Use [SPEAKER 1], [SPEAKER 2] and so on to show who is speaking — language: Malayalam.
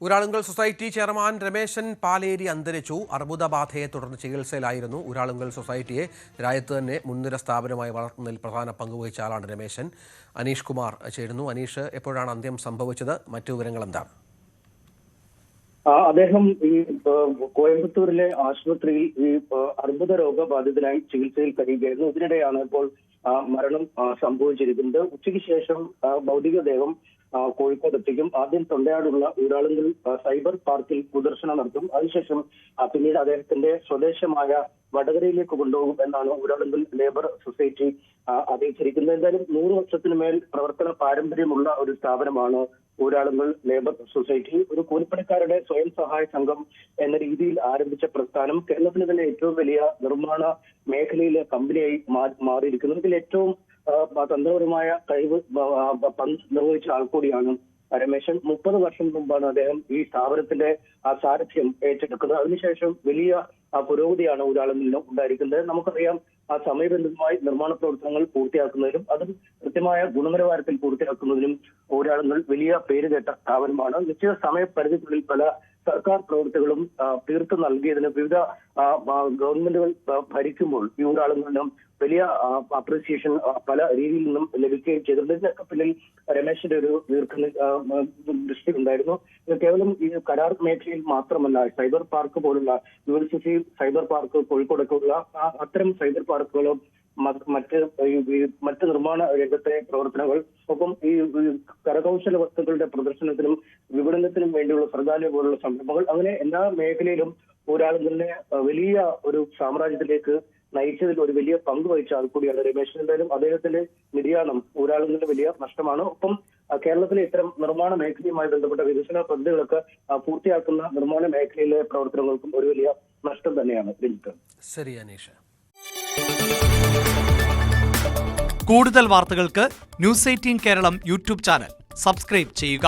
[SPEAKER 1] ഊരാളുങ്കൽ സൊസൈറ്റി ചെയർമാൻ രമേശൻ പാലേരി അന്തരിച്ചു. അർബുദബാധയെ തുടർന്ന് ചികിത്സയിലായിരുന്നു. ഊരാളുങ്കൽ സൊസൈറ്റിയെ രാജ്യത്ത് തന്നെ മുൻനിര സ്ഥാപനമായി വളർത്തുന്നതിൽ പ്രധാന പങ്കുവഹിച്ച ആളാണ് രമേശൻ. അനീഷ് കുമാർ ചേരുന്നു. അനീഷ്, എപ്പോഴാണ് അന്ത്യം സംഭവിച്ചത്? മറ്റു വിവരങ്ങൾ എന്താണ്?
[SPEAKER 2] അദ്ദേഹം ഈ കോയമ്പത്തൂരിലെ ആശുപത്രിയിൽ ഈ അർബുദ രോഗബാധിതനായി ചികിത്സയിൽ കഴിയുകയായിരുന്നു. ഇതിനിടെയാണ് ഇപ്പോൾ മരണം സംഭവിച്ചിരിക്കുന്നത്. ഉച്ചയ്ക്ക് ശേഷം ഭൗതികദേഹം കോഴിക്കോട് എത്തിക്കും. ആദ്യം തൊണ്ടയാടുള്ള ഊരാളുങ്കൽ സൈബർ പാർക്കിൽ പൊതുദർശനം നടത്തും. അതിനുശേഷം പിന്നീട് അദ്ദേഹത്തിന്റെ സ്വദേശമായ വടകരയിലേക്ക് കൊണ്ടുപോകും എന്നാണ് ഊരാളുങ്കൽ ലേബർ സൊസൈറ്റി അറിയിച്ചിരിക്കുന്നത്. എന്തായാലും 100 വർഷത്തിന് മേൽ പ്രവർത്തന പാരമ്പര്യമുള്ള ഒരു സ്ഥാപനമാണ് ഊരാളുങ്കൽ ലേബർ സൊസൈറ്റി. ഒരു കൂലിപ്പണിക്കാരുടെ സ്വയം സഹായ സംഘം എന്ന രീതിയിൽ ആരംഭിച്ച പ്രസ്ഥാനം കേരളത്തിലെ തന്നെ ഏറ്റവും വലിയ നിർമ്മാണ മേഖലയിലെ കമ്പനിയായി മാറിയിരിക്കുന്നു. ഇതിൽ ഏറ്റവും തന്ത്രപരമായ കഴിവ് നിർവഹിച്ച ആൾ കൂടിയാണ് രമേശൻ. 30 വർഷം മുമ്പാണ് അദ്ദേഹം ഈ സ്ഥാപനത്തിന്റെ സാരഥ്യം ഏറ്റെടുക്കുന്നത്. അതിനുശേഷം വലിയ പുരോഗതിയാണ് ഊരാളുങ്കലിന് ഉണ്ടായിരിക്കുന്നത്. നമുക്കറിയാം, സമയബന്ധിതമായി നിർമ്മാണ പ്രവർത്തനങ്ങൾ പൂർത്തിയാക്കുന്നതിനും അതും കൃത്യമായ ഗുണനിലവാരത്തിൽ പൂർത്തിയാക്കുന്നതിനും ഊരാളുങ്കൽ വലിയ പേരുകേട്ട സ്ഥാപനമാണ്. നിശ്ചിത സമയപരിധിക്കുള്ളിൽ പല സർക്കാർ പ്രവൃത്തികളും തീർത്തു നൽകിയതിന് വിവിധ ഗവൺമെന്റുകൾ ഭരിക്കുമ്പോൾ ഈ ഊരാളുങ്കലിനും വലിയ അപ്രീസിയേഷൻ പല രീതിയിൽ നിന്നും ലഭിക്കുകയും ചെയ്തിട്ടുണ്ട്. ഇതിനൊക്കെ പിന്നിൽ രമേശിന്റെ ഒരു ദൃഷ്ടി ഉണ്ടായിരുന്നു. ഇത് കേവലം ഈ കരാർ മേഖലയിൽ മാത്രമല്ല, സൈബർ പാർക്ക് പോലുള്ള UNCC സൈബർ പാർക്ക് കോഴിക്കോടൊക്കെയുള്ള അത്തരം സൈബർ പാർക്കുകളും മറ്റ് നിർമ്മാണ രംഗത്തെ പ്രവർത്തനങ്ങൾ, ഒപ്പം ഈ കരകൗശല വസ്തുക്കളുടെ പ്രദർശനത്തിനും വിപണനത്തിനും വേണ്ടിയുള്ള സർഗാലയ പോലുള്ള സംരംഭങ്ങൾ, അങ്ങനെ എല്ലാ മേഖലയിലും ഊരാളുങ്കലിനെ വലിയ ഒരു സാമ്രാജ്യത്തിലേക്ക് നയിച്ചതിൽ ഒരു വലിയ പങ്ക് വഹിച്ച ആൾ കൂടിയാണ് രമേശൻ. എന്തായാലും അദ്ദേഹത്തിന്റെ നിര്യാണം ഊരാളുങ്കലിന് വലിയ നഷ്ടമാണ്. ഒപ്പം കേരളത്തിലെ ഇത്തരം നിർമ്മാണ മേഖലയുമായി ബന്ധപ്പെട്ട വികസന പദ്ധതികളൊക്കെ പൂർത്തിയാക്കുന്ന നിർമ്മാണ മേഖലയിലെ പ്രവർത്തനങ്ങൾക്കും ഒരു വലിയ നഷ്ടം തന്നെയാണ്.
[SPEAKER 1] ശരി അനീഷ്.
[SPEAKER 3] കൂടുതൽ വാർത്തകൾക്ക് News 18 Keralam YouTube channel subscribe ചെയ്യുക.